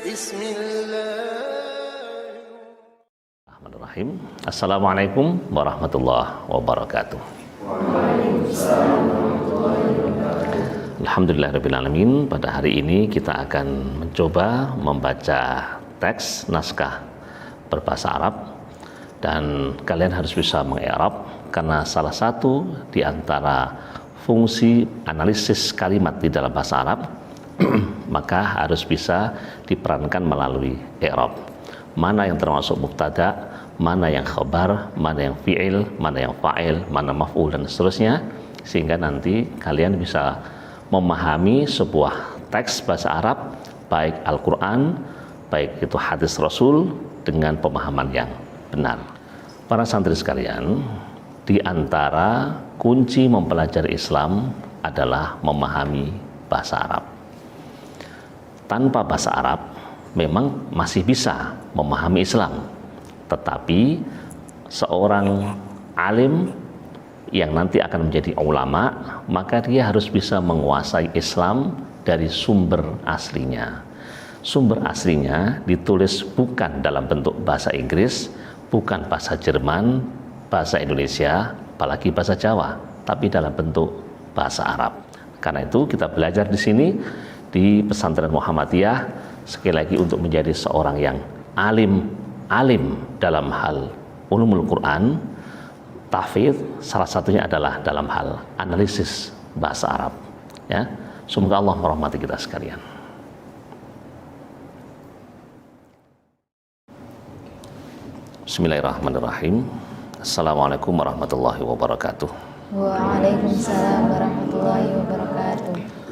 Bismillahirrahmanirrahim. Assalamualaikum warahmatullahi wabarakatuh. Alhamdulillahirrahmanirrahim. Pada hari ini kita akan mencoba membaca teks naskah berbahasa Arab, dan kalian harus bisa mengi'rab karena salah satu di antara fungsi analisis kalimat di dalam bahasa Arab maka harus bisa diperankan melalui i'rab. Mana yang termasuk mubtada, mana yang khabar, mana yang fi'il, mana yang fa'il, mana maf'ul, dan seterusnya, sehingga nanti kalian bisa memahami sebuah teks bahasa Arab, baik Al-Quran, baik itu hadis Rasul, dengan pemahaman yang benar. Para santri sekalian, di antara kunci mempelajari Islam adalah memahami bahasa Arab. Tanpa bahasa Arab memang masih bisa memahami Islam, tetapi seorang alim yang nanti akan menjadi ulama, maka dia harus bisa menguasai Islam dari sumber aslinya. Sumber aslinya ditulis bukan dalam bentuk bahasa Inggris, bukan bahasa Jerman, bahasa Indonesia, apalagi bahasa Jawa, tapi dalam bentuk bahasa Arab. Karena itu kita belajar di sini di Pesantren Muhammadiyah, sekali lagi untuk menjadi seorang yang alim dalam hal ulumul Quran, tahfidz, salah satunya adalah dalam hal analisis bahasa Arab. Ya, semoga Allah merahmati kita sekalian. Bismillahirrahmanirrahim. Assalamualaikum warahmatullahi wabarakatuh. Waalaikumsalam warahmatullahi wabarakatuh.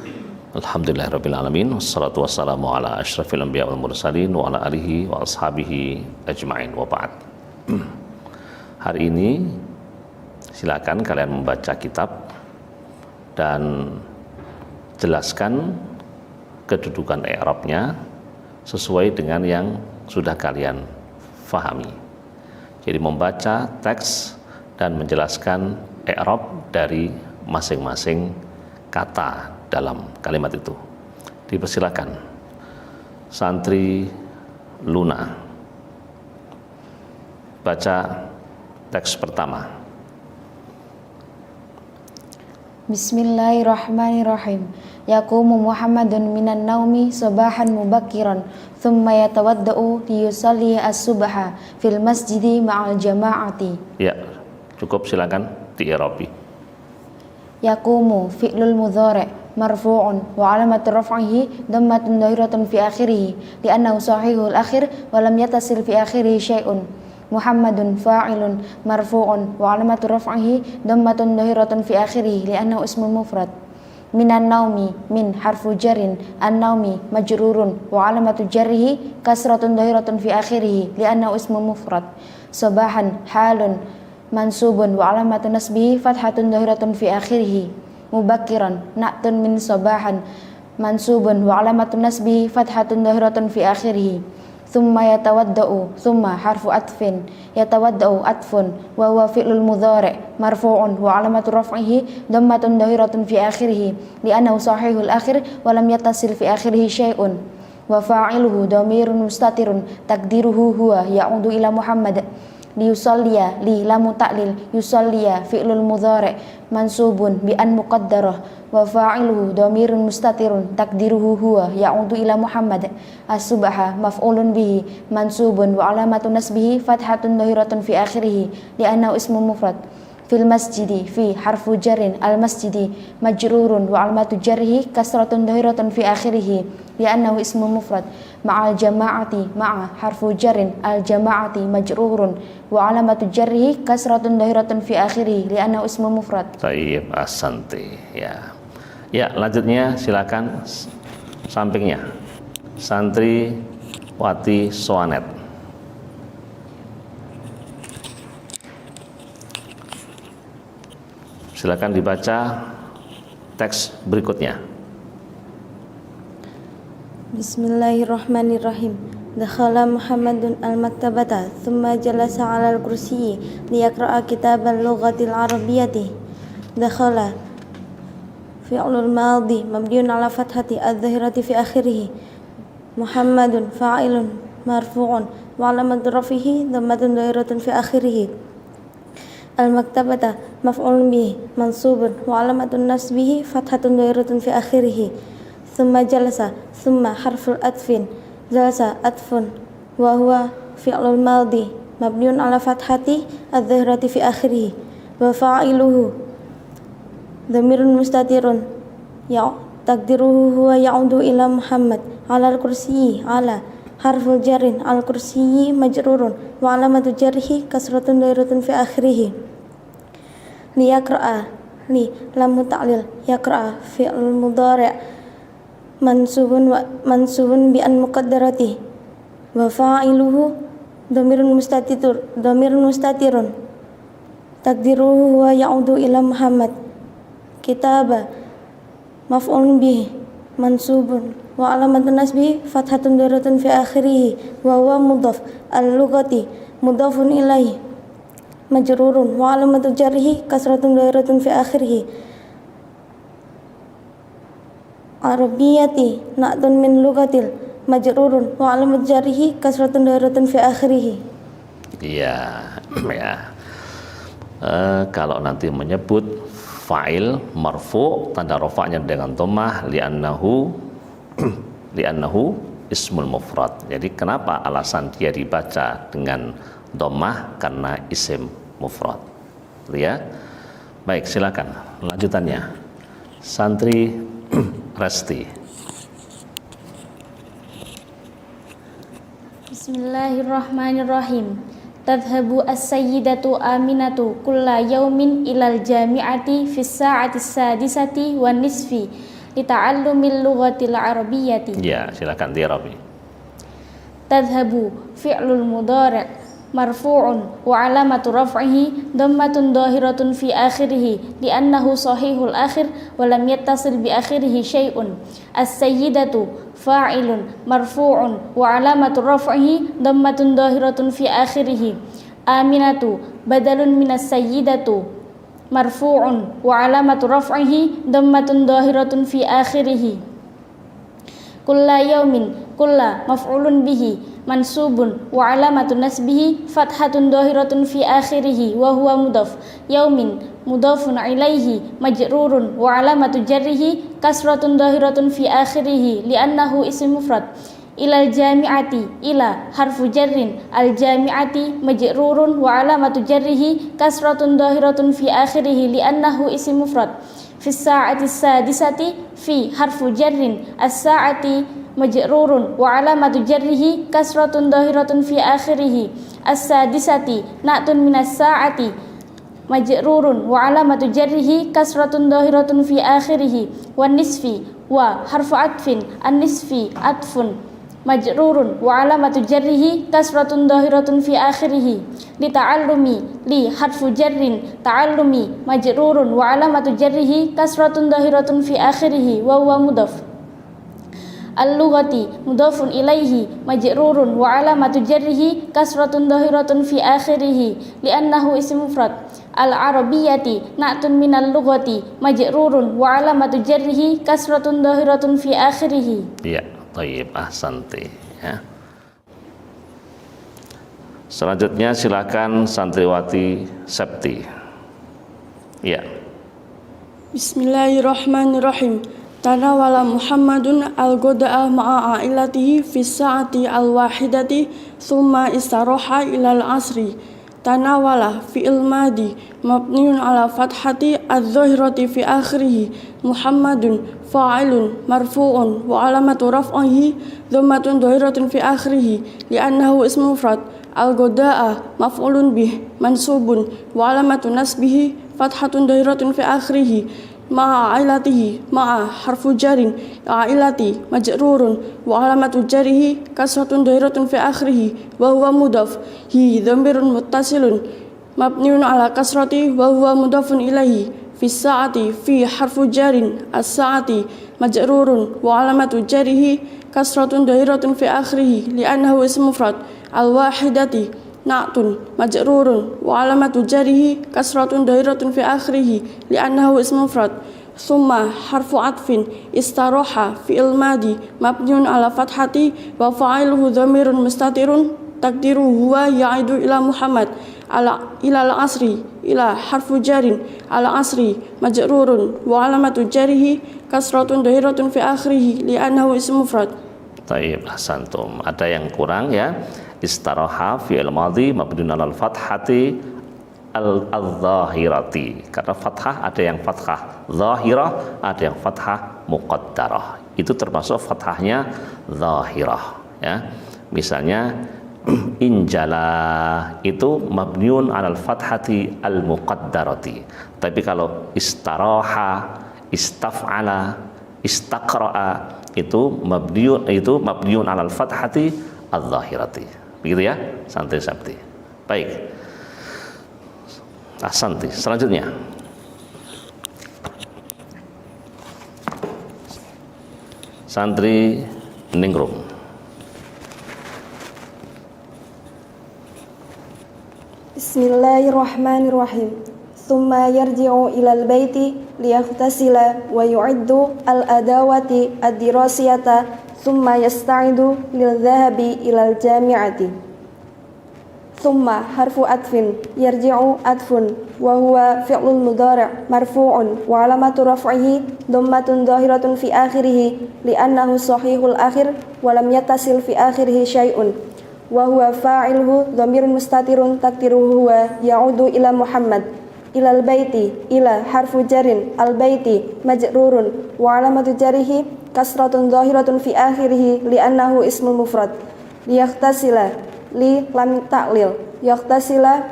Alhamdulillahirrabbilalamin. Wassalatu wassalamu ala asyrafil anbiya wal mursalin wa ala alihi wa ashabihi ajma'in wa ba'd. Hari ini silakan kalian membaca kitab dan jelaskan kedudukan i'rabnya sesuai dengan yang sudah kalian fahami. Jadi membaca teks dan menjelaskan i'rab dari masing-masing kata dalam kalimat itu. Dipersilakan. Santri Luna, baca teks pertama. Bismillahirrahmanirrahim. Yaqumu Muhammadun minan naumi sabahan mubakkiran thumma yatawadda'u liyusalli as-subha fil masjidi ma'al jama'ati. Ya, cukup, silakan di'irabi. Yaqumu fi'lul mudhari' marfu'un wa 'alamatu raf'ihi dhammatun dhahiratun fi akhirih li'annahu sahihul akhir wa lam yattasil fi akhirih syai'un. Muhammadun fa'ilun marfu'un wa 'alamatu raf'ihi dhammatun dhahiratun fi akhirih li'annahu ismun mufrad. Minan naumi min harfu jarin, an-naumi majrurun wa 'alamatu jarrihi kasratun dhahiratun fi akhirih li'annahu ismun mufrad. Sabahan halun mansubun wa 'alamatu nasbihi fathatun dhahiratun fi akhirih. Mubakkiran na'tun min sabahan mansubun wa 'alamatu nasbihi fathatun dhahiratun fi akhirih. Thumma yatawadda'u, thumma harfu atfin, yatawadda'u atfun wa huwa fi'lul mudhari' marfu'un wa 'alamatu raf'ihi dhammatun dhahiratun fi akhirih li'annahu sahihul akhir wa lam yattasil fi akhirih syai'un. Wa fa'iluhu dhamirun mustatirun takdiruhu huwa ya'udu ila Muhammad. Liyusalliya li lamu ta'lil yusalliya fi'lul mudhari' mansubun bi an muqaddarah wa fa'iluhu dhamirun mustatirun takdiruhu huwa ya'udu ila Muhammad. As-subha maf'ulun bihi mansubun wa 'alamatu nasbihi fathatun dhahiratun fi akhirih li'annahu ismun mufrad. Fil masjidi fi harfu jarrin al masjidi majrurun wa 'alamatu jarrihi kasratun dhahiratun fi akhirih li'annahu ismun mufrad. Ma'al jama'ati ma'a harfu jarrin al jama'ati majrurun wa 'alamatu jarrihi kasratun dhahiratun fi akhirih li'annahu ismun mufrad. Tayyib, asanti. Ya, lanjutnya silakan sampingnya. Santri Wati Soanet. Silakan dibaca teks berikutnya. Bismillahirrahmanirrahim. Dakhala Muhammadun al-maktabata thumma jalasa 'ala al-kursiyyi liyaqra'a kitabal lughatil arabiyyati. Dakhala fi'lul madhi mabniun 'ala fathati adh-dhahirati fi akhirih Muhammadun fa'ilun marfu'un wa alamatu rafihi dhammatun dhahiratun fi akhirih. Al-maktabata maf'ulun bihi mansubun wa alamatun nasbihi fathatun dhahiratun fi akhirih. Thumma jalasa, thumma harful atfin, jalasa atfun wa huwa fi'lul madhi mabniun ala fathati adh-dhahirati fi akhirih. Wa fa'iluhu dhamirun mustatirun ya takdiruhu huwa ya'udu ila Muhammad. Ala al-kursiyyi ala harful jarrin al-kursiyyi majrurun wa alamatu jarrihi kasratun dhairatun fi akhirih. Li yaqra'a li lam ta'lil yaqra'a fi'l mudhari' mansubun bi an muqaddarati wa fa'iluhu dhamirun mustatirun takdiruhu huwa ya'udu ila Muhammad. Kitaba maf'ulun bihi mansubun wa alamatun nasbihi fathatun dhahiratun fi akhirih wa huwa mudhaf. Al-lughati mudhafun ilaihi majrurun wa alamatu jarrihi kasratun dhahiratun fi akhirih. Arabiyyati na'tun min lughatil majrurun wa alamatu jarrihi kasratun dhahiratun fi akhirih. Iya, ya. Kalau nanti menyebut fa'il marfu, tanda rafa'nya dengan dhammah li'annahu ismul mufrad. Jadi kenapa alasan dia dibaca dengan dhammah? Karena isim mufrad. Ya. Baik, silakan lanjutannya. Santri Resti. Bismillahirrahmanirrahim. Tadhhabu as-sayyidatu Aminatu kulla yaumin ilal jami'ati fis sa'ati sadisati wan nisfi lita'allumil lughatil arabiyyati. Ya, silakan dirabi. Tadhhabu fi'lul mudhari' marfu'un wa alamatu raf'ihi dhammatun dhahiratun fi akhirih li'annahu sahihul akhir wa lam yattasil bi akhirih syai'un. As-sayyidatu fa'ilun marfu'un wa alamatu raf'ihi dhammatun dhahiratun fi akhirih. Aminatu badalun minas sayyidatu marfu'un wa alamatu raf'ihi dhammatun dhahiratun fi akhirih. Kulla yaumin kulla maf'ulun bihi mansubun wa alamatu nasbihi fathatun dhahiratun fi akhirih wa huwa mudhaf. Yaumin mudhafun ilaihi majrurun wa alamatu jarrihi kasratun dhahiratun fi akhirih li'annahu ism mufrad. Ilal jami'ati ila harfu jarrin al jami'ati majrurun wa alamatu jarrihi kasratun dhahiratun fi akhirih li'annahu ism mufrad. Fi sa'ati sadisati fi harfu jarrin as-sa'ati majrurun wa alamatu jarrihi kasratun dhahiratun fi akhirih. As-sadisati na'tun minas sa'ati majrurun wa alamatu jarrihi kasratun dhahiratun fi akhirih. Wan nisfi wa harfu atfin an-nisfi atfun majrurun wa alamatu jarrihi kasratun dhahiratun fi akhirih. Li ta'allumi li harfu jarrin ta'allumi majrurun wa alamatu jarrihi kasratun dhahiratun fi akhirih wa huwa mudhaf. Al-lughati mudhafun ilaihi majrurun wa alamatu jarrihi kasratun dhahiratun fi akhirih li'annahu ism mufrad. Al-arabiyyati na'tun minal lughati majrurun wa alamatu jarrihi kasratun dhahiratun fi akhirih. Ya, thayyib, ahsanti, ya. Selanjutnya silakan santriwati Septi. Ya. Bismillahirrahmanirrahim. Tanawala Muhammadun al-ghada'a ma'a ailatihi fi sa'ati al-wahidati thumma istaraha ila al-asri. Tanawala fi'il madi mabniun ala fathati adh-dhahirati fi akhirih. Muhammadun fa'ilun marfu'un wa alamatu raf'ihi dhammatun dhahiratun fi akhirih li'annahu ismu mufrad. Al-ghada'a maf'ulun bih mansubun wa alamatu nasbihi fathatun dhahiratun fi akhirih. Ma'a ailatihi ma'a harfu jarin ailati majrurun wa alamatu jarihi kasratun dhahiratun fi akhirih wa huwa mudhaf. Hi dhamirun muttasilun mabniun ala kasrati wa huwa mudhafun ilaihi. Fi sa'ati fi harfu jarin as-sa'ati majrurun wa alamatu jarihi kasratun dhahiratun fi akhirih li'annahu ism mufrad. Al-wahidati na'tun majrurun wa alamatu jarihi kasratun dhahiratun fi akhirih li'annahu ism mufrad. Summa harfu atfin istaroha fi'il madi mabniun ala fathati wa fa'iluhu dhamirun mustatirun takdiru huwa ya'idu ila Muhammad ila al-asri ila harfu jarin ala asri majrurun wa alamatu jarihi kasratun dhahiratun fi akhirih li'annahu ism mufrad. Taib, ahsantum. Ada yang kurang ya. Istaroha fi'il madhi mabniun ala al-fathati al-zahirati, karena fathah ada yang fathah zahirah, ada yang fathah muqaddarah. Itu termasuk fathahnya zahirah ya. Misalnya injala itu mabniun alal fathati al-muqaddarati. Tapi kalau istaraha, istaf'ala, istaqra'a itu mabniun alal fathati al-zahirati. Begitu ya, santri sabti. Baik. Ahsanti. Selanjutnya santri Ningrum. Bismillahirrahmanirrahim. Thumma yarji'u ilal baiti liyaghtasila wa yu'iddu al-adawati ad-dirasiyata thumma yasta'idu lil dhahabi ilal jami'ati. Thumma harfu atfin yarji'u atfun wa huwa fi'lul mudhari' marfu'un wa alamatu raf'ihi dhammatun dhahiratun fi akhirih li'annahu sahihul akhir wa lam yattasil fi akhirih syai'un wa huwa fa'iluhu dhamirun mustatirun takdiruhu huwa ya'udu ila Muhammad ilal baiti ila harfu jarin al baiti majrurun wa alamatu jarihi kasratun dhahiratun fi akhirih li'annahu ismul mufrad. Liyaghtasila li lam ta'lil yaghtasila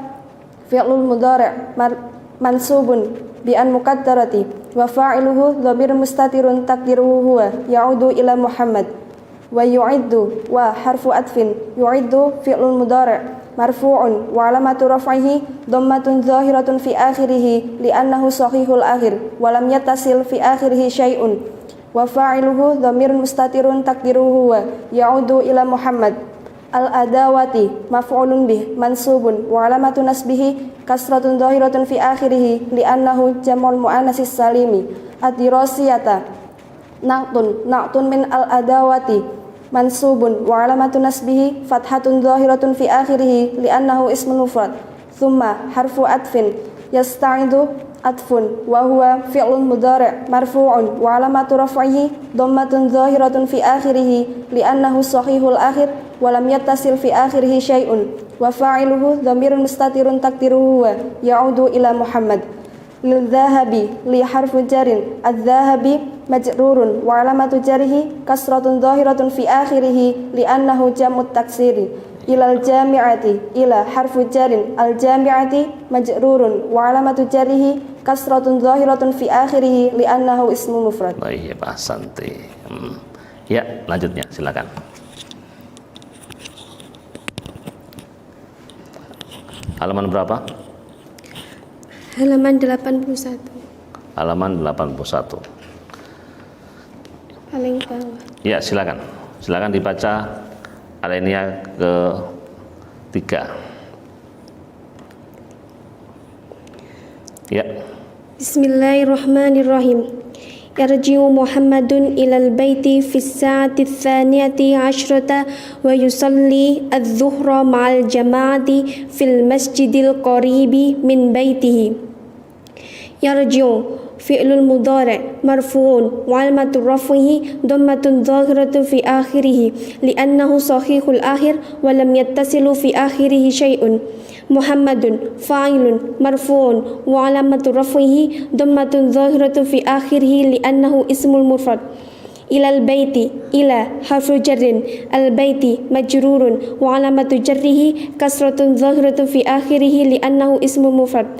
fi'lul mudhari' mansubun bi an muqaddarati wa fa'iluhu dhamir mustatirun takdiruhu huwa ya'udu ila Muhammad wa yu'iddu wa harfu atfin yu'iddu fi'lul mudhari' marfu'un wa alamatu raf'ihi dhammatun dhahiratun fi akhirih li'annahu sahihul akhir wa lam yattasil fi akhirih syai'un wa fa'iluhu dhamirun mustatirun takdiruhu huwa ya'udu ila Muhammad. Al-adawati maf'ulun bih mansubun wa alamatu nasbihi kasratun dhahiratun fi akhirih li'annahu jam'ul muannatsis salimi. Ad-dirasiyata na'tun min al-adawati mansubun wa alamatu nasbihi fathatun dhahiratun fi akhirih li'annahu ismun mufrad. Thumma harfu atfin yasta'idu atfun wa huwa fi'lun mudhari' marfu'un wa alamatu raf'ihi dhammatun dhahiratun fi akhirih li'annahu sahihul akhir wa lam yattasil fi akhirih syai'un wa fa'iluhu dhamirun mustatirun takdiruhu huwa ya'udu ila Muhammad. Lil dhahabi li harfu jarin adz-dhahabi majrurun wa alamatu jarihi kasratun dhahiratun fi akhirih li'annahu jam'ut taksiri. Ilal jami'ati ila harfu jarin al jami'ati majrurun wa alamatu jarihi kasratun dhahiratun fi akhirih li'annahu ismu mufrad. Baik, ahsanti. Ya, lanjutnya silakan. Halaman berapa? Halaman 81. Halaman 81. Paling bawah. Ya, silakan. Silakan dibaca alinea ke-3. Ya. Bismillahirrahmanirrahim. Yarji'u Muhammadun ilal baiti fis sa'ati tsaniyati asyrata wa yusalli adz-zuhra ma'al jama'ati fil masjidil qaribi min baitihi. Yarji'u fi'lul mudhari' marfu'un wa alamatu raf'ihi dhammatun dhahiratun fi akhirih li'annahu sahihul akhir wa lam yattasilu fi akhirih syai'un. Muhammadun fa'ilun marfu'un wa alamatu raf'ihi dhammatun dhahiratun fi akhirih li'annahu ismul mufrad. Ilal baiti ila harfu jarrin al baiti majrurun wa alamatu jarrihi kasratun dhahiratun fi akhirih li'annahu ismul mufrad.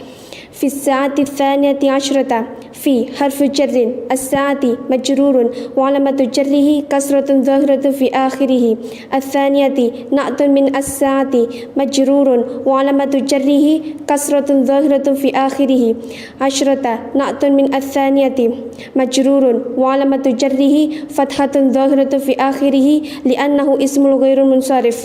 في الساعة الثانية عشرة في حرف جر الساعة مجرور وعلامة جره كسرة ظاهرة في آخره. الثانية نعت من الساعة مجرور وعلامة جره كسرة ظاهرة في آخره. عشرة نعت من الثانية مجرور وعلامة جره فتحة ظاهرة في آخره لأنه اسم غير منصرف.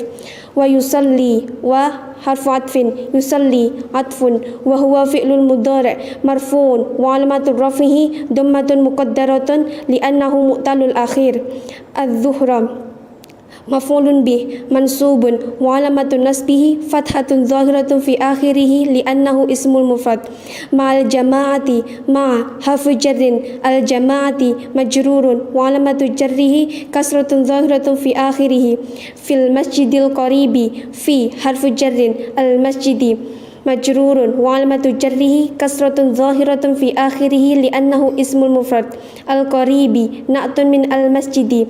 ويصلي وحرف عطف يصلي عطف وهو فعل المضارع مرفوع وعلامة رفعه ضمة مقدرة لأنه مؤتل الآخر الظهر مفعول به منصوب وعلامة نصبه فتحة ظاهرة في آخره لأنه اسم المفرد مع الجماعة مع حرف جر الجماعة مجرور وعلامة جره كسرة ظاهرة في آخره في المسجد القريب في حرف جر المسجد مجرور وعلامة جره كسرة ظاهرة في آخره لأنه اسم المفرد القريب نعت من المسجد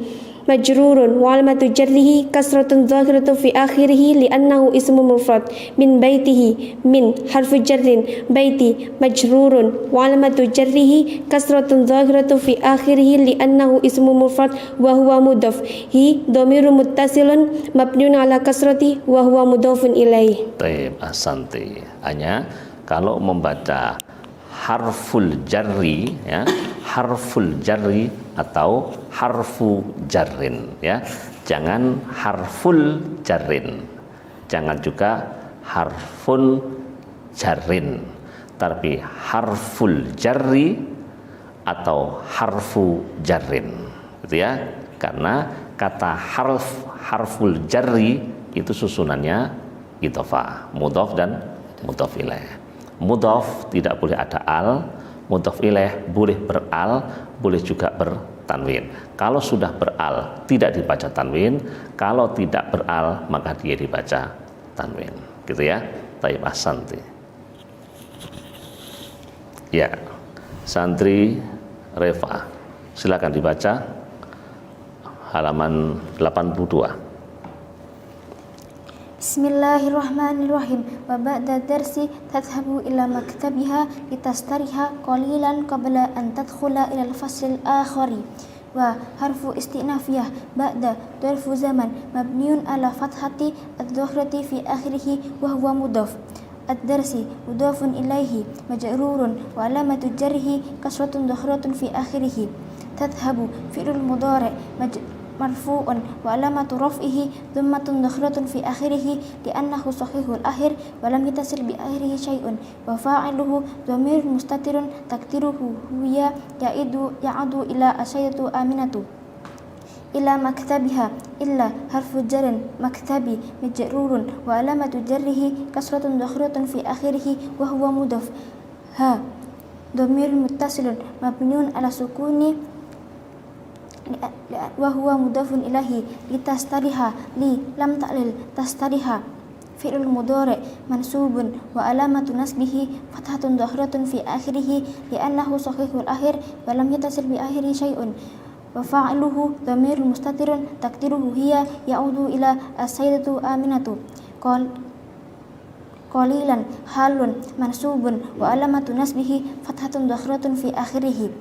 مجرور وعلامة جره كسرة ظاهرة في آخره لأنه اسم مفرد من بيته من حرف جر بيت مجرور وعلامة جره كسرة ظاهرة في آخره لأنه اسم مفرد وهو مضاف هي ضمير متصل مبني على كسرة وهو مضاف إليه. Taib, ahsanti. Hanya kalau membaca harful jarri, ya, harful jarri atau harfu jarrin, ya, jangan harful jarrin, jangan juga harfun jarrin, tapi harful jarri atau harfu jarrin, gitu ya, karena kata harful jarri itu susunannya idhofah, mudhof dan mudhof ilaih. Mudhof tidak boleh ada al, mudhof ilaih boleh beral, boleh juga bertanwin. Kalau sudah beral tidak dibaca tanwin, kalau tidak beral maka dia dibaca tanwin, gitu ya. Taib, ahsanti. Ya, santri Reva, silakan dibaca halaman 82. Bismillahirrahmanirrahim. Wa ba'da darsi tadhhabu ila maktabiha litastariha qalilan qabla an tadkhula ila al-fasl al-akhari. Wa harfu istinafiyah ba'da darfu zaman mabniun ala fathati adh-dhahrati fi akhirih wa huwa mudhaf. Ad-darsi mudhafun ilaihi majrurun wa alamatu jarrihi kasratun dhahratun fi akhirih. Tadhhabu fi'lul mudhari' marfu'un wa alamatu raf'ihi dhammatun dhahratun fi akhirih li'annahu sahihul akhir wa lam yattasil bi akhirih syai'un wa fa'iluhu dhamir mustatirun takdiruhu huwa ya'udu ila asyatu aminatu ila maktabiha illa harfu jarrin maktabi majrurun wa alamatu jarrihi kasratun dhahratun fi akhirih wa huwa mudhaf ha dhamir muttasilun mabniun ala sukuni wa huwa mudhafun ilahi litastariha li lam ta'lil tastariha fi'lul mudhari' mansubun wa alamatu nasbihi fathatun dhahratun fi akhirih li'annahu sahihul akhir wa lam yattasil bi akhirih syai'un wa fa'iluhu dhamirun mustatirun takdiruhu hiya ya'udu ila as-sayyidatu aminatu qalilan halun mansubun wa alamatu nasbihi fathatun dhahratun fi akhirih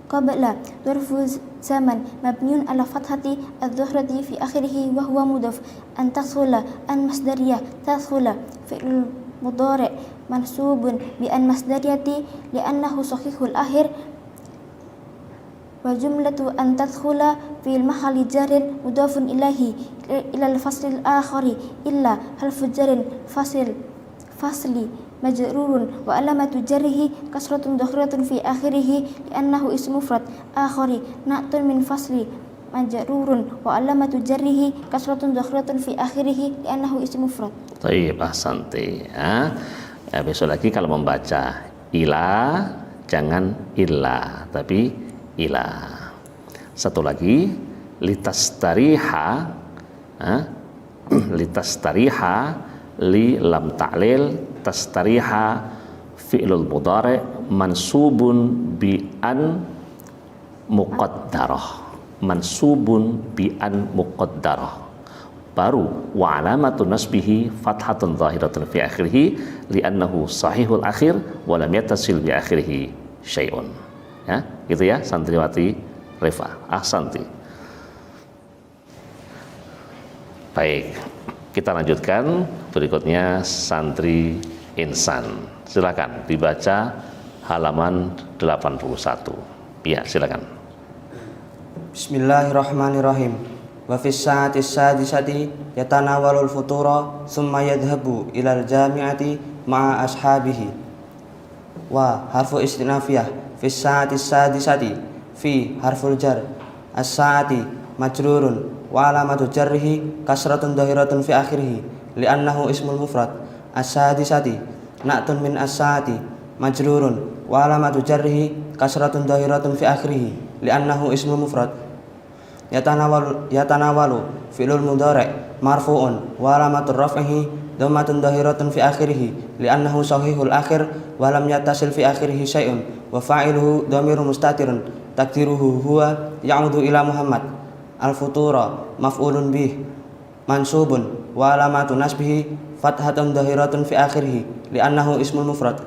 qabla darfu zaman mabniun ala fathati adh-dhahrati fi akhirih wa huwa mudhaf an tadkhula an masdariyah tadkhula fi'l mudhari' mansubun bi an masdariyati li'annahu sahihul akhir wa jumlatu an tadkhula fi mahalli jarrin mudhafun ilaihi ila al-fasl al-akhari illa harfu jarrin fasli majrurun wa alamatu jarrihi kasratun dhahratun fi akhirih li'annahu ismu mufrad akhari na'tun min fasli majrurun wa alamatu jarrihi kasratun dhahratun fi akhirih li'annahu ismu mufrad. Baik, ahsanti. Ya, besok lagi kalau membaca ila jangan illa tapi ila. Satu lagi litastariha, litastariha li lam ta'lil tastariha fi'lul mudhari' mansubun bi an muqaddarah, mansubun bi an muqaddarah, baru wa alamatu nasbihi fathatun zahiratun fi akhirih li'annahu sahihul akhir wa lam yattasil bi akhirih syai'un. Ya, gitu ya santriwati Reva, ahsanti. Baik, kita lanjutkan berikutnya santri Insan. Silakan dibaca halaman 81. Ya, silakan. Bismillahirrahmanirrahim. وفي الساعة السادسة يتناول الفطور ثم يذهب إلى الجامعة مع أصحابه. وحرف استئنافية في الساعة السادسة في حرف الجر الساعة مجرور وعلامة جره كسرة ظاهرة في آخره لأنه اسم المفرد. السادسة نعت من الساعة مجرور وعلامة جره كسرة ظاهرة في آخره لأنه اسم المفرد. يتناول فعل المضارع مرفوع وعلامة رفعه ضمة ظاهرة في آخره لأنه صحيح الآخر ولم يتصل في آخره شيء وفاعله ضمير مستتر تقديره هو يعود إلى محمد. الفطور مفعول به منصوب وعلامة نصبه فتحة ظاهرة في آخره لأنه اسم المفرد.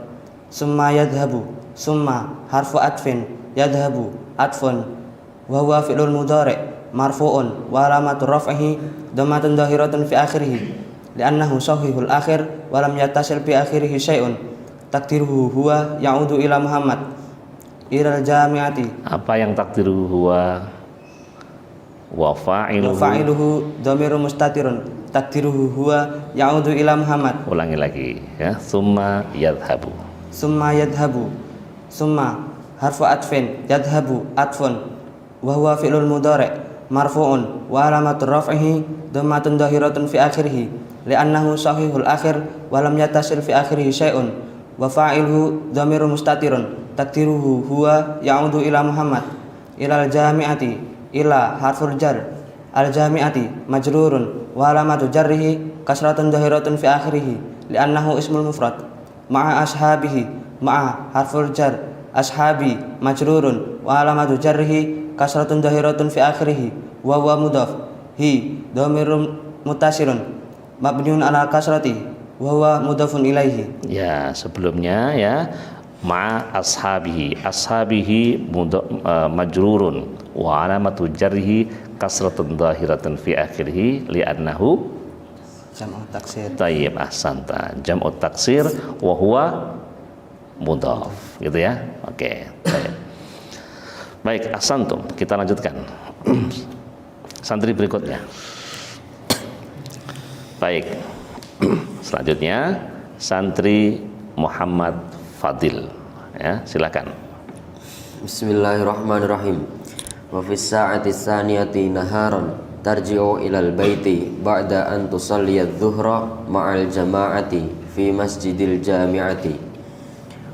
ثم يذهب ثم حرف عطف يذهب عطف وهو فعل المضارع مرفوع وعلامة رفعه ضمة ظاهرة في آخره لأنه صحيح الآخر ولم يتصل بآخره شيء تقديره هو يعود إلى محمد. إلى الجامعة. Apa yang takdiruhu huwa? Wa fa'iluhu dhamir mustatirun takdiruhu huwa ya'udu ila Muhammad. Ulangi lagi ya. Summa yadhabu. Summa yadhabu. Summa harfu atfin yadhabu atfun wa huwa fi'lul mudhari' marfu'un wa alamatu raf'ihi dhammatun dhahiratun fi akhirih li'annahu sahihul akhir wa lam yattasil fi akhirih syai'un wa fa'iluhu dhamirun mustatirun takdiruhu huwa ya'udu ila Muhammad. Ilal jami'ati ila harful jar al jami'ati majrurun wa alamatu jarrihi kasratun dhahiratun fi akhirih li'annahu ismul mufrad. Ma'a ashabihi ma'a harful jar ashabi majrurun wa alamatu jarrihi kasratun dhahiratun fi akhirih wa huwa mudhaf. Hi dhamirun muttasilun mabniun ala kasrati wa huwa mudhafun ilaihi. Ya, sebelumnya ya ma ashabihi majrurun wa alamatu jarrihi kasratun dhahiratun fi akhirih li'annahu jam'u taksir. Tayyib, ahsanta. Jam'u taksir wa huwa mudhaf, gitu ya. Oke, baik. Baik, ahsantum. Kita lanjutkan. Santri berikutnya. Baik. Selanjutnya santri Muhammad Fadil. Ya, silakan. Bismillahirrahmanirrahim. Wa fis sa'ati tsaniyati naharan tarji'u ilal baiti ba'da an tusalli adh-dhuhra ma'al jama'ati fi masjidil jami'ati.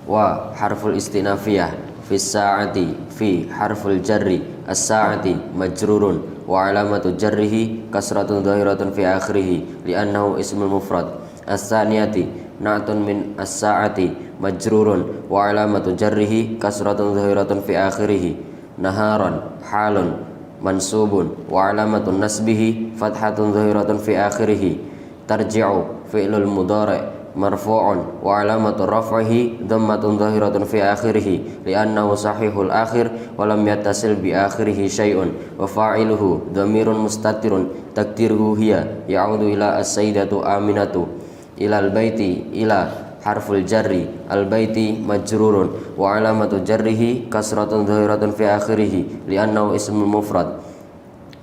Wa harful istinafiyah fis sa'ati fi harful jarri as-sa'ati majrurun wa alamatu jarrihi kasratun dhahiratun fi akhirih li'annahu ismul mufrad. As-tsaniyati na'tun min as-sa'ati majrurun wa alamatu jarrihi kasratun dhahiratun fi akhirih. Naharan halun mansubun wa alamatun nasbihi fathatun dhahiratun fi akhirih. Tarji'u fi'lul mudhari' marfu'un wa alamatu raf'ihi dhammatun dhahiratun fi akhirih li'annahu sahihul akhir wa lam yattasil bi akhirih syai'un wa fa'iluhu dhamirun mustatirun takdiruhu hiya ya'udu ila as-sayyidatu Aminatu. Ilal baiti ila harful jarri al baiti majrurun wa alamatu jarrihi kasratun dhahiratun fi akhirih li'annahu ismul mufrad.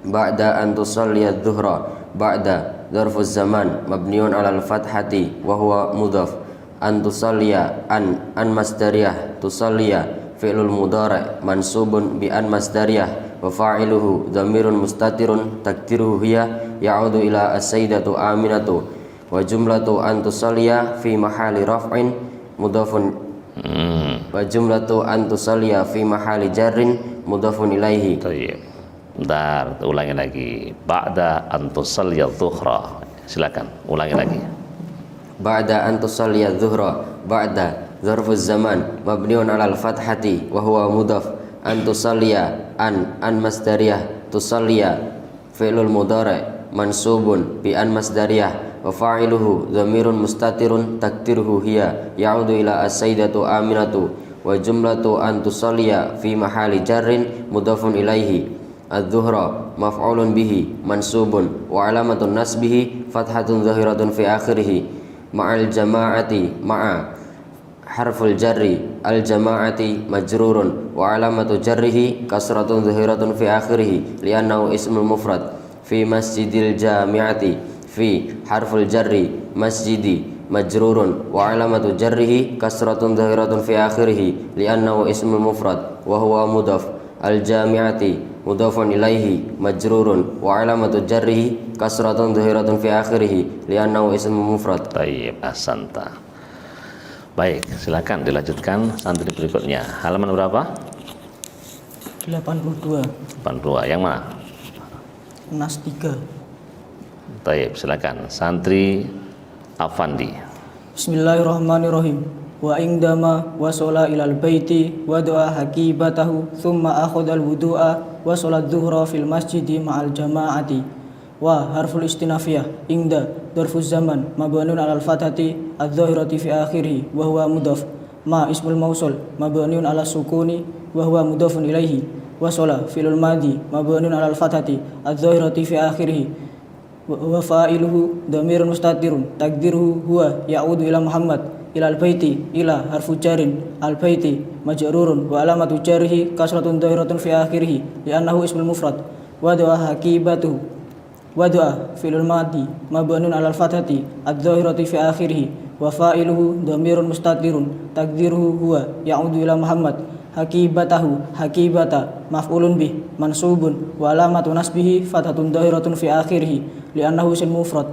Ba'da an tusalli adh-dhuhra ba'da dzarfuz zaman mabniun 'alal fathati wa huwa mudhaf. An tusalliya an masdariyah tusalliya fi'lul mudhari' mansubun bi an masdariyah wa fa'iluhu dhamirun mustatirun takdiruhu hiya ya'udu ila as-sayyidatu Aminatu. Wa jumlatu an tusalliya fi mahali raf'in mudhafun wa jumlatu an tusalliya fi mahali jarrin mudhafun ilaihi. Baik. Bentar, ulangi lagi. Ba'da an tusalliya dhuhra. Silakan, ulangi lagi. Ba'da an tusalliya dhuhra ba'da dzarfuz zaman mabniun 'alal fathati wa huwa mudhaf. An tusalliya an masdariyah tusalliya fi'lul mudhari' mansubun bi an masdariyah wa fa'iluhu dhamirun mustatirun takdiruhu hiya ya'udu ila as-sayyidatu Aminatu. Wa jumlatu an tusalliya fi mahali jarrin mudhafun ilaihi. Adh-dhuhra maf'ulun bihi mansubun wa alamatun nasbihi fathatun dhahiratun fi akhirih ma'al jama'ati ma'a harful jarri al jama'ati majrurun wa alamatu jarrihi kasratun dhahiratun fi akhirih li'annahu ismul mufrad. fi masjidil jami'ati fi harful jarri masjidi majrurun wa alamatu jarrihi kasratun dhahiratun fi akhirih li'annahu ismul mufrad wa huwa mudhaf al jami'ati mudhafun ilaihi majrurun wa alamatu jarrihi kasratun dhahiratun fi akhirih li'annahu ismul mufrad. Tayyib, ahsanta. Baik, silakan dilanjutkan santri berikutnya. Halaman berapa? 82. 82. Yang mana? Nas 3. Tayyib, silakan. Santri Afandi. Bismillahirrahmanirrahim. Wa indama wasala ilal baiti wa doa hakibatahu thumma akhadal wudu'a wa salat dhuhra fil masjidi ma'al jama'ati. Wa harful istinafiyah ingda darfuz zaman mabniun alal fathati adz-dzahirati fi akhirih wa huwa mudhaf ma ismul mausul mabniun ala sukuni wa huwa mudhafun ilaihi wa sala fi'lul madi mabniun alal fathati adz-dzahirati fi akhirih wa fa'iluhu dhamirun mustatirun takdiruhu huwa ya'udu ila Muhammad ila al-baiti ila harfu jarin al-baiti majrurun wa alamatu jarrihi kasratun dhahiratun fi akhirih li'annahu ismul mufrad wa doa hakibatuhu Wadu'a fi'lul madi mabniun 'alal fathati adz-dzahirati fi akhirih wa fa'iluhu dhamirun mustatirun takdiruhu huwa ya'udu ila Muhammad hakibatahu hakibata maf'ulun bih mansubun wa alamatu nasbihi fathatun dhahiratun fi akhirih li'annahu ismul mufrad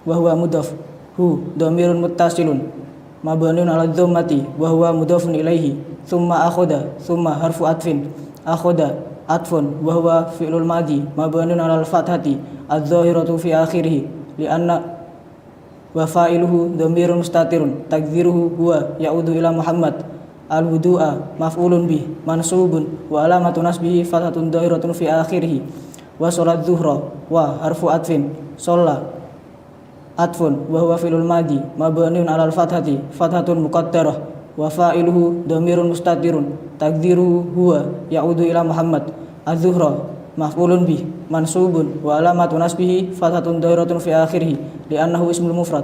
wa huwa mudhaf hu dhamirun muttasilun mabniun 'ala dhammati wa huwa mudhafun ilaihi thumma akhadha thumma harfu atfin akhadha atfun wa huwa fi'lul madi mabniun 'alal fathati adz-dzahiratu fi akhirih li'anna wa fa'iluhu dhamirun mustatirun takdiruhu huwa ya'udu ila Muhammad al-wudu'a maf'ulun bih mansubun wa alamatu nasbihi fathatun dhahiratun fi akhirih wa salat dhuhra wa harfu atfin shalla atfun wa huwa fi'lul madi mabniun 'alal fathati fathatun muqaddarah wa fa'iluhu dhamirun mustatirun takdiruhu huwa ya'udu ila Muhammad az-zuhra maf'ulun bih mansubun wa alamatu nasbihi fathatun dhahiratun fi akhirih li'annahu ismul mufrad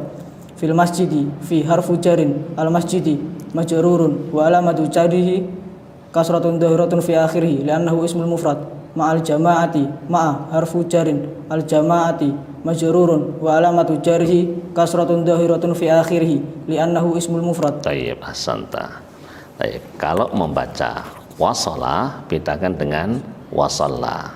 fil masjidi fi harfu jarin al masjidi majrurun wa alamatu jarrihi kasratun dhahiratun fi akhirih li'annahu ismul mufrad ma'al jama'ati ma'a harfu jarin al jama'ati majrurun wa alamatu jarrihi kasratun dhahiratun fi akhirih li'annahu ismul mufrad. Tayyib, ahsanta. Tayyib, kalau membaca wasala bedakan dengan wasalla.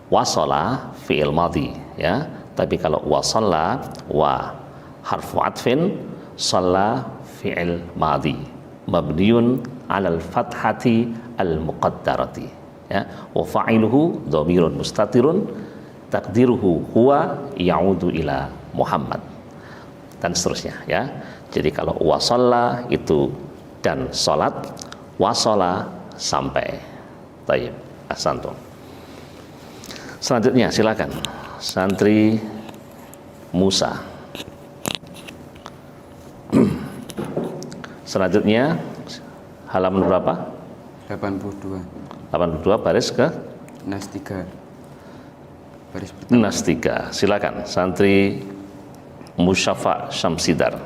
Wasala fi'il madhi ya, tapi kalau wasalla wa harfu atfin shalla fi'il madhi mabniun 'alal fathati al muqaddarati ya, wa fa'iluhu dhamirun mustatirun takdiruhu huwa ya'udu ila Muhammad dan seterusnya ya. Jadi kalau wasalla itu dan salat, wasala sampai. Tayyib, ahsantum. Selanjutnya silakan santri Musa. Selanjutnya halaman berapa? 82. 82 baris ke Nas 3. Baris pertama. Nas 3. Silakan santri Musyafa Syamsidar.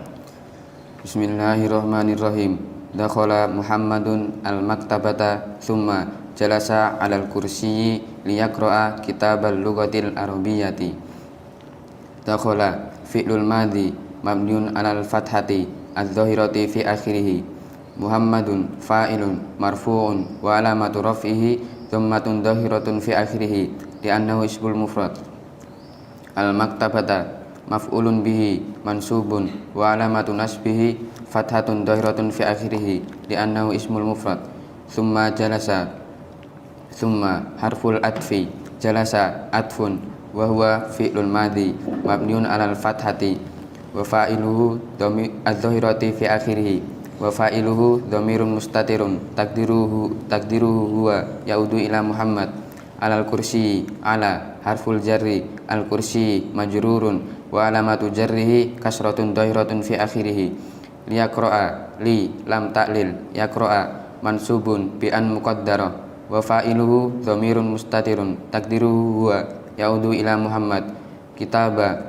Bismillahirrahmanirrahim. Dakhala Muhammadun al-maktabata thumma jalasa 'alal kursiyyi liyaqra'a kitabal lughatil arabiyyati. Dakhala fi'lul madhi mabniun 'alal fathati adz-dzahirati fi akhirih. Muhammadun fa'ilun marfu'un wa alamatu raf'ihi dhammatun dhahiratun fi akhirih li'annahu ismul mufrad. Al-maktabata maf'ulun bihi mansubun wa alamatu nasbihi fathatun dhahiratun fi akhirih li'annahu ismul mufrad. Thumma jalasa thumma harful atfi jalasa atfun wa huwa fi'lul madhi mabniun 'alal fathati wa fa'iluhu adz-dhahirati fi akhirih wa fa'iluhu dhamirun mustatirun takdiruhu huwa ya'udu ila Muhammad alal kursi ala harful jarri al kursi majrurun wa alamatu jarrihi kasratun dhahiratun fi akhirih liyaqra'a li lam ta'lil yaqra'a mansubun bi an muqaddarah wa fa'iluhu dhamirun mustatirun takdiruhu huwa ya'udu ila Muhammad kitaba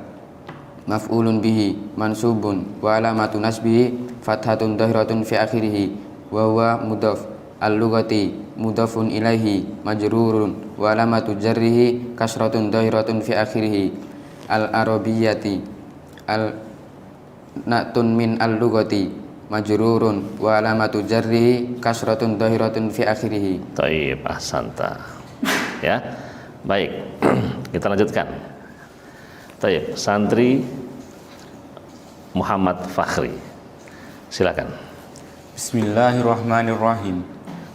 maf'ulun bihi mansubun wa alamatu nasbihi fathatun dhahiratun fi akhirih wa huwa mudhaf al-lughati mudhafun ilaihi majrurun wa alamatu jarrihi kasratun dhahiratun fi akhirih. Al-arabiyyati al-natun min al-lughati majrurun wa alamatu jarrihi kasratun dhahiratun fi akhirih. Taib, ahsanta. Ya. Baik. Kita lanjutkan. Taib, santri Muhammad Fakhri. Silakan. Bismillahirrahmanirrahim.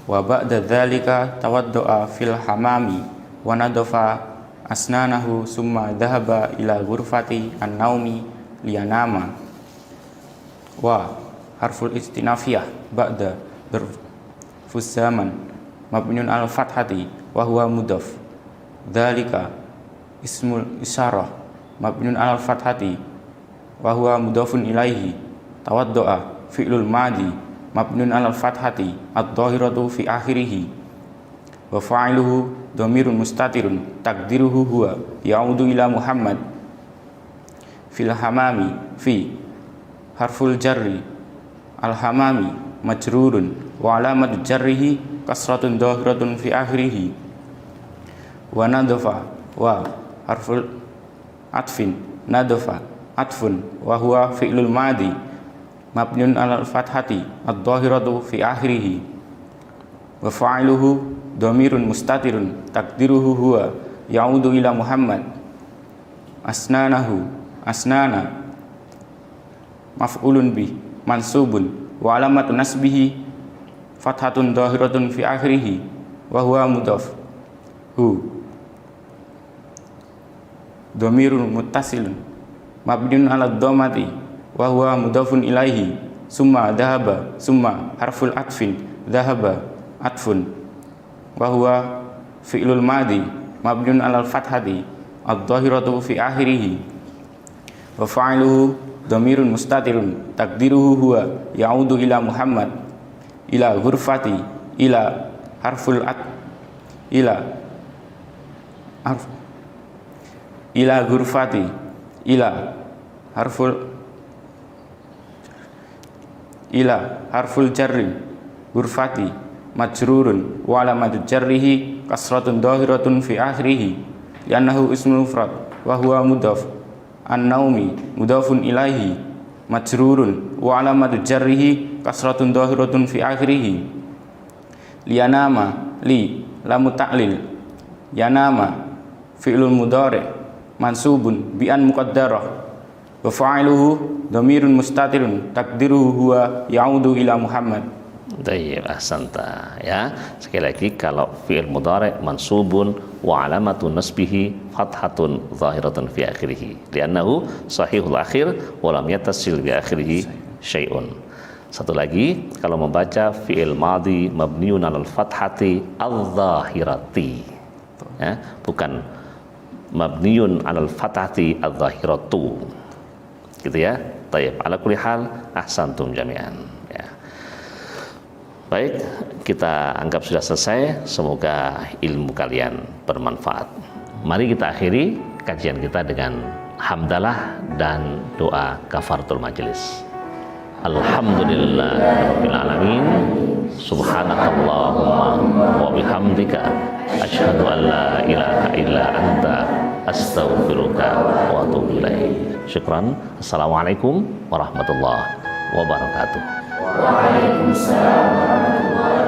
Wa ba'da dzalika tawaddu'a fil hamami wa nadafa asnanahu summa dhahaba ila ghurfati an-naumi liyanama. Wa harful istinafiyah ba'da dzarfus zaman mabniun al fathati wa huwa mudhaf. Dzalika ismul isyarah mabniun al fathati wa huwa mudhafun ilaihi. Tawaddu'a fi'lul madi mabniun al fathati ad-dhahiratu fi akhirih. Wa fa'iluhu dhamirun mustatirun takdiruhu huwa ya'udu ila Muhammad. Fil hamami fi harful jarri al-hamami majrurun wa alamat jarrihi kasratun dhahiratun fi akhirih. Wa nadafa wa harful atfin nadafa atfun wa huwa fi'lul madi mabniun alal fathati ad-dhahiratu fi akhirih. Wa fa'iluhu dhamirun mustatirun takdiruhu huwa ya'udu ila Muhammad. Asnanahu asnana maf'ulun bih mansubun wa alamatu nasbihi fathatun dhahiratun fi akhirih wa huwa mudhaf. Hu dhamirun muttasilun mabniun ala dhammati wa huwa mudhafun ilaihi. Summa dhahaba summa harful atfin dhahaba atfun wa huwa fi'lul madi mabniun ala fathati ad-dhahiratu fi akhirih. Wa fa'iluhu dhamirun mustatirun takdiruhu huwa ya'udu ila Muhammad. Ila ghurfati ila harful ila ghurfati ila harful jarri ghurfati majrurun wa alamatu jarrihi kasratun dhahiratun fi akhirih li'annahu ismul mufrad wa huwa mudhaf. An-naumi mudhafun ilaihi majrurun wa alamatu jarrihi kasratun dhahiratun fi akhirih. Liyanama li lamu ta'lil yanama fi'lul mudhari' mansubun bi an muqaddarah wa fa'iluhu dhamirun mustatirun takdiruhu huwa ya'udu ila Muhammad. Tayyib, ahsanta. Ya, sekali lagi kalau fi'il mudhari' mansubun wa alamatu nasbihi fathatun zahiratun fi akhirih li'annahu sahihul akhir wa lam yattasil bi akhirih syai'un. Satu lagi, kalau membaca fi'il madhi mabniun 'alal fathati adz-dzahirati. Ya, bukan mabniun 'alal fathati adz-dzahiratu. Gitu ya. Tayyib, ala kulli hal ahsantum jami'an. Ya. Baik, kita anggap sudah selesai. Semoga ilmu kalian bermanfaat. Mari kita akhiri kajian kita dengan hamdalah dan doa kafaratul majelis. Alhamdulillahirabbil alamin. Subhanakallahumma wa bihamdika asyhadu an la ilaha illa anta astaghfiruka wa atubu ilaik. Syukran. Assalamualaikum warahmatullahi wabarakatuh. Waalaikumsalam warahmatullahi wabarakatuh.